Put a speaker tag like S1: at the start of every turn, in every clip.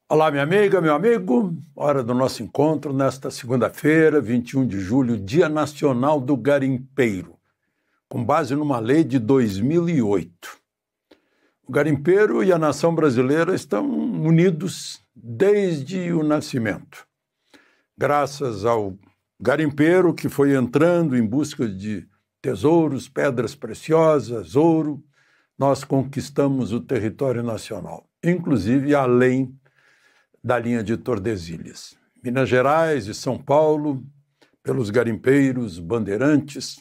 S1: Olá, minha amiga, meu amigo. Hora do nosso encontro nesta segunda-feira, 21 de julho, Dia Nacional do Garimpeiro, com base numa lei de 2008. O garimpeiro e a nação brasileira estão unidos desde o nascimento. Graças ao garimpeiro que foi entrando em busca de tesouros, pedras preciosas, ouro, nós conquistamos o território nacional, inclusive além da linha de Tordesilhas. Minas Gerais e São Paulo, pelos garimpeiros, bandeirantes,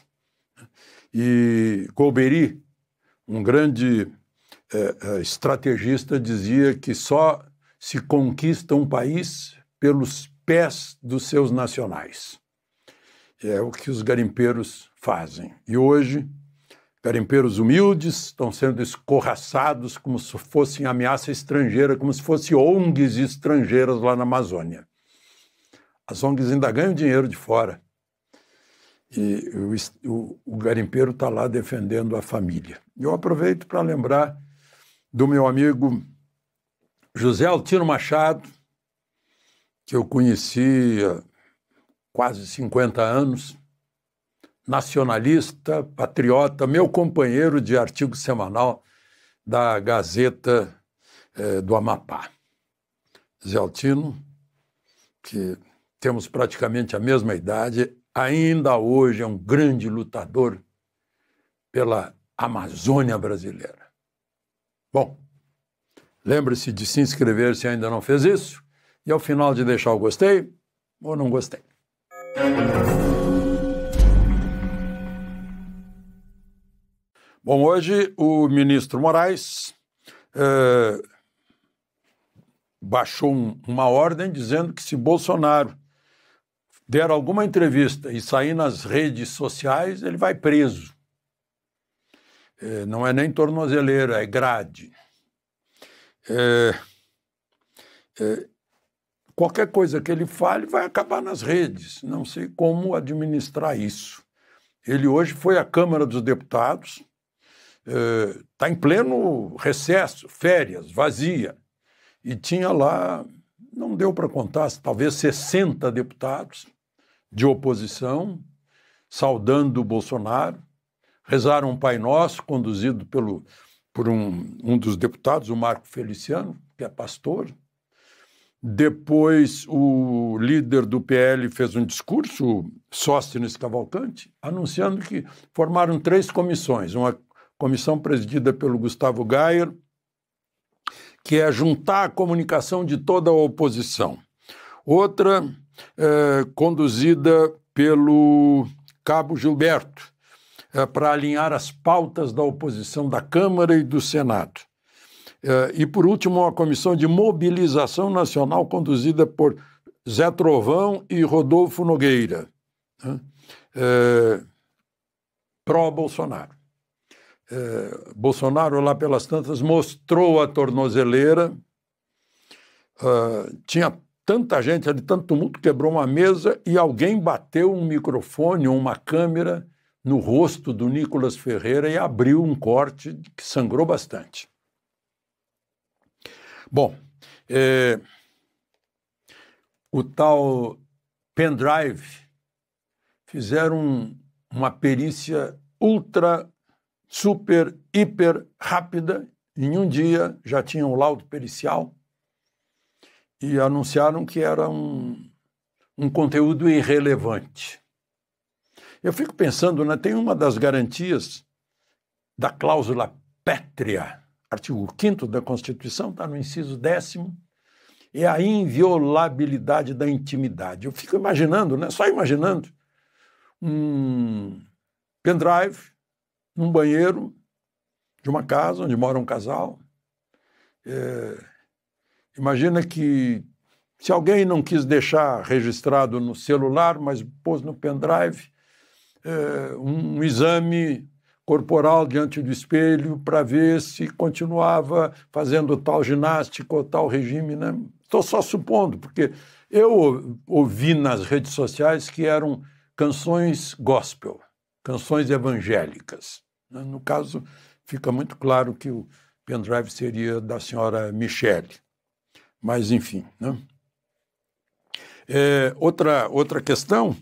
S1: e Golbery, um grande estrategista, dizia que só se conquista um país pelos pés dos seus nacionais. É o que os garimpeiros fazem. E hoje, garimpeiros humildes estão sendo escorraçados como se fossem ameaça estrangeira, como se fossem ONGs estrangeiras lá na Amazônia. As ONGs ainda ganham dinheiro de fora. E o garimpeiro está lá defendendo a família. Eu aproveito para lembrar do meu amigo José Altino Machado, que eu conheci há quase 50 anos, nacionalista, patriota, meu companheiro de artigo semanal da Gazeta do Amapá. Zé Altino, que temos praticamente a mesma idade, ainda hoje é um grande lutador pela Amazônia brasileira. Bom, lembre-se de se inscrever se ainda não fez isso e ao final de deixar o gostei ou não gostei. Bom, hoje o ministro Moraes baixou uma ordem dizendo que se Bolsonaro der alguma entrevista e sair nas redes sociais, ele vai preso. Não é nem tornozeleira, é grade. Qualquer coisa que ele fale vai acabar nas redes. Não sei como administrar isso. Ele hoje foi à Câmara dos Deputados, está em pleno recesso, férias, vazia. E tinha lá, não deu para contar, talvez 60 deputados de oposição, saudando o Bolsonaro, rezaram um Pai Nosso, conduzido por um dos deputados, o Marco Feliciano, que é pastor. Depois o líder do PL fez um discurso, Sóstenes Cavalcanti, anunciando que formaram 3 comissões, uma comissão presidida pelo Gustavo Gayer, que é juntar a comunicação de toda a oposição. Outra conduzida pelo Cabo Gilberto, para alinhar as pautas da oposição da Câmara e do Senado. E, por último, uma comissão de mobilização nacional conduzida por Zé Trovão e Rodolfo Nogueira, pró-Bolsonaro. Bolsonaro, lá pelas tantas, mostrou a tornozeleira, tinha tanta gente ali, tanto tumulto, quebrou uma mesa e alguém bateu um microfone ou uma câmera no rosto do Nicolas Ferreira e abriu um corte que sangrou bastante. Bom, o tal pendrive fizeram uma perícia ultra, super, hiper rápida. Em um dia já tinham o laudo pericial e anunciaram que era um conteúdo irrelevante. Eu fico pensando, né, tem uma das garantias da cláusula pétrea, artigo 5º da Constituição, está no inciso 10º, é a inviolabilidade da intimidade. Eu fico imaginando, né, só imaginando, um pendrive num banheiro de uma casa onde mora um casal. Imagina que se alguém não quis deixar registrado no celular, mas pôs no pendrive um exame corporal diante do espelho para ver se continuava fazendo tal ginástica ou tal regime, né? Estou só supondo, porque eu ouvi nas redes sociais que eram canções gospel, canções evangélicas. No caso, fica muito claro que o pendrive seria da senhora Michele. Mas, enfim, né? Outra questão,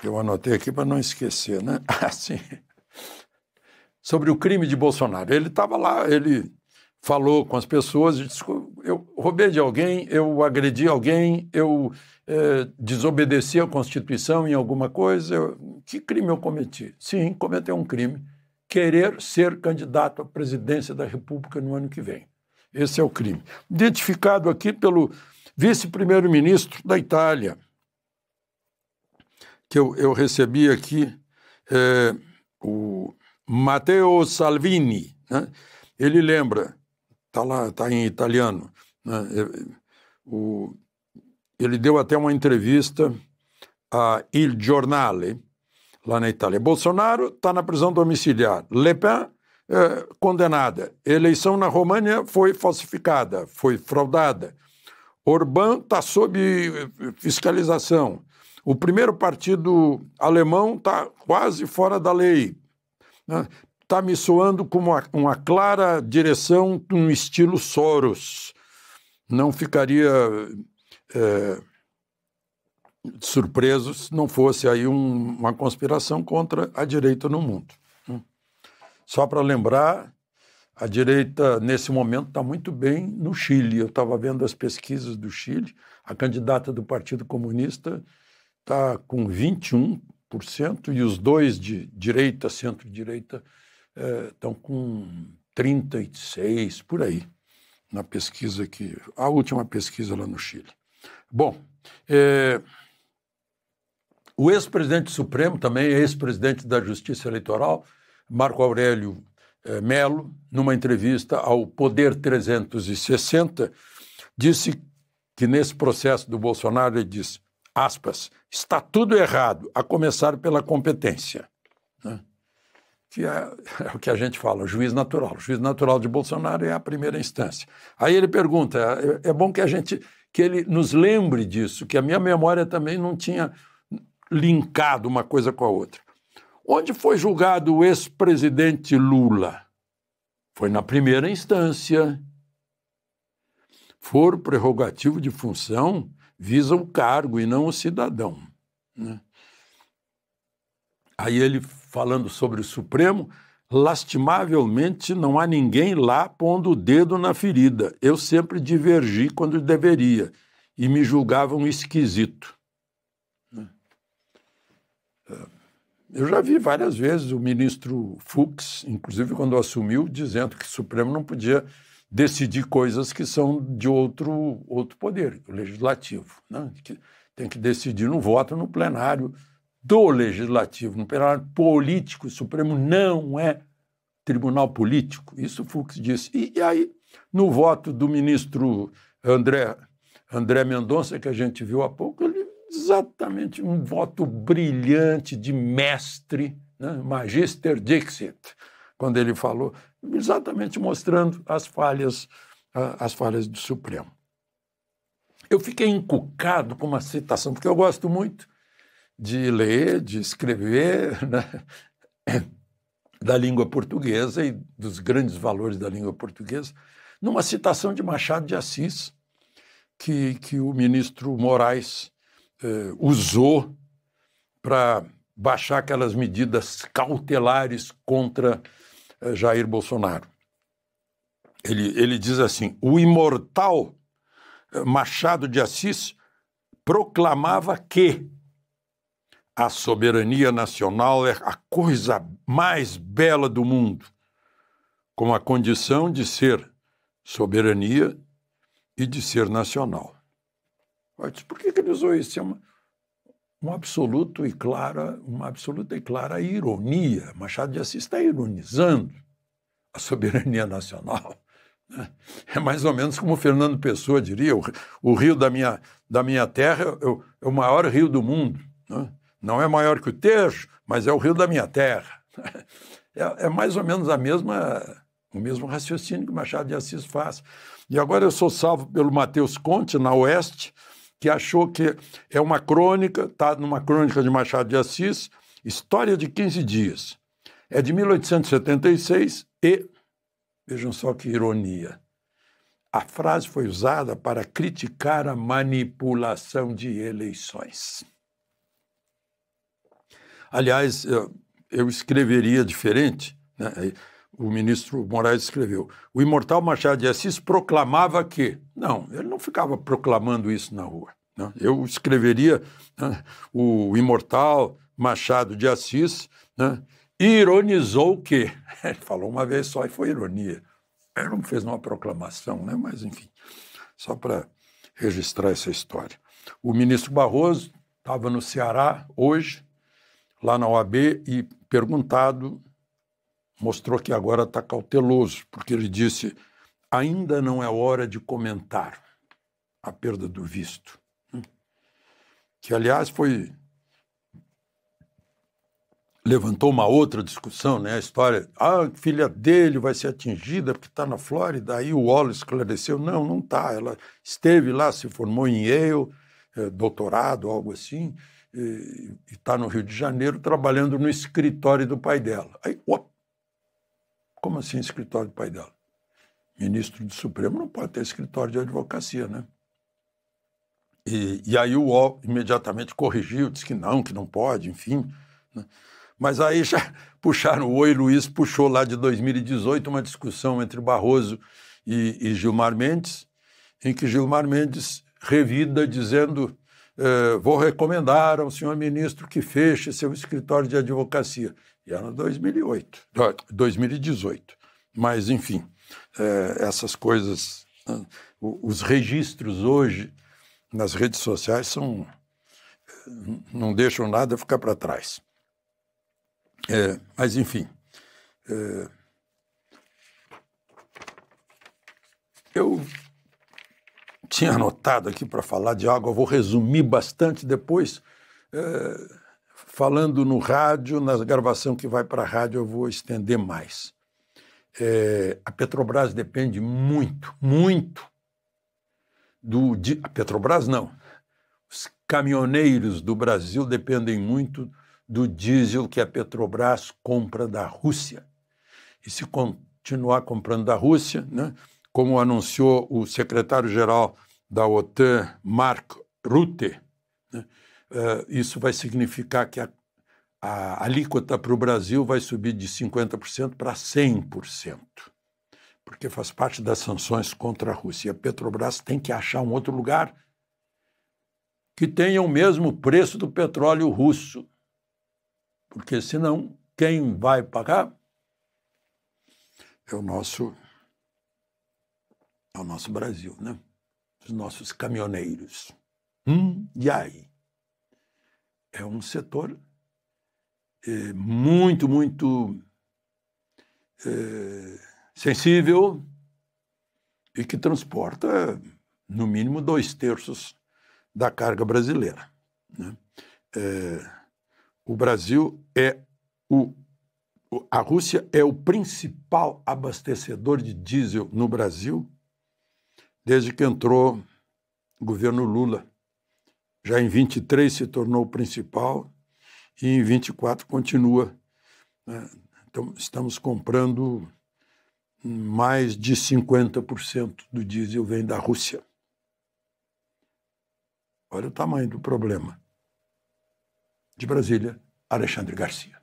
S1: eu anotei aqui para não esquecer, né? Assim, sobre o crime de Bolsonaro. Ele estava lá, ele falou com as pessoas, disse, eu roubei de alguém, eu agredi alguém, eu desobedeci à Constituição em alguma coisa. Que crime eu cometi? Sim, cometeu um crime. Querer ser candidato à presidência da República no ano que vem. Esse é o crime. Identificado aqui pelo vice-primeiro-ministro da Itália, que eu recebi aqui, o Matteo Salvini, né? Ele lembra, está em italiano, né? Ele deu até uma entrevista a Il Giornale, lá na Itália. Bolsonaro está na prisão domiciliar. Le Pen, condenada. Eleição na România foi falsificada, foi fraudada. Orbán está sob fiscalização. O primeiro partido alemão está quase fora da lei. Está me soando como uma clara direção de um estilo Soros. Não ficaria surpreso se não fosse aí uma conspiração contra a direita no mundo. Só para lembrar, a direita, nesse momento, está muito bem no Chile. Eu estava vendo as pesquisas do Chile. A candidata do Partido Comunista está com 21%, e os dois de direita, centro-direita, estão com 36%, por aí, na pesquisa aqui, a última pesquisa lá no Chile. Bom, o ex-presidente Supremo, também ex-presidente da Justiça Eleitoral, Marco Aurélio Melo, numa entrevista ao Poder 360, disse que nesse processo do Bolsonaro, ele diz, aspas, está tudo errado, a começar pela competência, né? Que é o que a gente fala, o juiz natural. O juiz natural de Bolsonaro é a primeira instância. Aí ele pergunta, é bom que ele nos lembre disso, que a minha memória também não tinha linkado uma coisa com a outra. Onde foi julgado o ex-presidente Lula? Foi na primeira instância. Foro prerrogativo de função visa o cargo e não o cidadão, né? Aí ele, falando sobre o Supremo, lastimavelmente não há ninguém lá pondo o dedo na ferida. Eu sempre divergi quando deveria e me julgavam esquisito. Eu já vi várias vezes o ministro Fux, inclusive quando assumiu, dizendo que o Supremo não podia decidir coisas que são de outro poder, o legislativo, né? Que tem que decidir no voto no plenário do legislativo, no plenário político. O Supremo não é tribunal político. Isso o Fux disse. E aí, no voto do ministro André Mendonça, que a gente viu há pouco, ele exatamente um voto brilhante de mestre, né? Magister Dixit, quando ele falou, exatamente mostrando as falhas do Supremo. Eu fiquei encucado com uma citação, porque eu gosto muito de ler, de escrever, né, da língua portuguesa e dos grandes valores da língua portuguesa, numa citação de Machado de Assis, que o ministro Moraes usou para baixar aquelas medidas cautelares contra Jair Bolsonaro. Ele diz assim, o imortal Machado de Assis proclamava que a soberania nacional é a coisa mais bela do mundo, com a condição de ser soberania e de ser nacional. Por que ele usou isso? É uma absoluta e clara ironia. Machado de Assis está ironizando a soberania nacional. É mais ou menos como o Fernando Pessoa diria, o rio da minha terra é o maior rio do mundo, né? Não é maior que o Tejo, mas é o rio da minha terra. É mais ou menos o mesmo raciocínio que Machado de Assis faz. E agora eu sou salvo pelo Matheus Conte, na Oeste, que achou que é uma crônica, está numa crônica de Machado de Assis, História de 15 Dias. É de 1876 e, vejam só que ironia, a frase foi usada para criticar a manipulação de eleições. Aliás, eu escreveria diferente, né? O ministro Moraes escreveu: o imortal Machado de Assis proclamava que... Não, ele não ficava proclamando isso na rua. Né? Eu escreveria, né, o imortal Machado de Assis, né, ironizou que... Ele falou uma vez só e foi ironia. Ele não fez uma proclamação, né? Mas, enfim, só para registrar essa história. O ministro Barroso estava no Ceará hoje, lá na OAB, e perguntado... mostrou que agora está cauteloso, porque ele disse: ainda não é hora de comentar a perda do visto. Que, aliás, levantou uma outra discussão, né? A história, a filha dele vai ser atingida porque está na Flórida. Aí o Wallace esclareceu: não está. Ela esteve lá, se formou em Yale, doutorado, algo assim, e está no Rio de Janeiro trabalhando no escritório do pai dela. Aí, como assim escritório do pai dela? Ministro do Supremo não pode ter escritório de advocacia, né? E aí o UOL imediatamente corrigiu, disse que não pode, enfim. Né? Mas aí já puxaram, o Oi Luiz puxou lá de 2018 uma discussão entre Barroso e Gilmar Mendes, em que Gilmar Mendes revida dizendo: vou recomendar ao senhor ministro que feche seu escritório de advocacia. E era 2018. Mas, enfim, essas coisas, os registros hoje nas redes sociais não deixam nada ficar para trás. Mas, enfim, eu tinha anotado aqui para falar de algo, eu vou resumir bastante depois. Falando no rádio, na gravação que vai para a rádio, eu vou estender mais. A Petrobras depende muito a Petrobras não. Os caminhoneiros do Brasil dependem muito do diesel que a Petrobras compra da Rússia. E se continuar comprando da Rússia, né, como anunciou o secretário-geral da OTAN, Mark Rutte, né, isso vai significar que a alíquota para o Brasil vai subir de 50% para 100%, porque faz parte das sanções contra a Rússia. E a Petrobras tem que achar um outro lugar que tenha o mesmo preço do petróleo russo, porque senão quem vai pagar é o nosso Brasil, né? Os nossos caminhoneiros. E aí? É um setor muito sensível e que transporta, no mínimo, 2/3 da carga brasileira. Né? O Brasil a Rússia é o principal abastecedor de diesel no Brasil desde que entrou o governo Lula. Já em 23 se tornou o principal e em 24 continua. Então, estamos comprando mais de 50% do diesel vem da Rússia. Olha o tamanho do problema. De Brasília, Alexandre Garcia.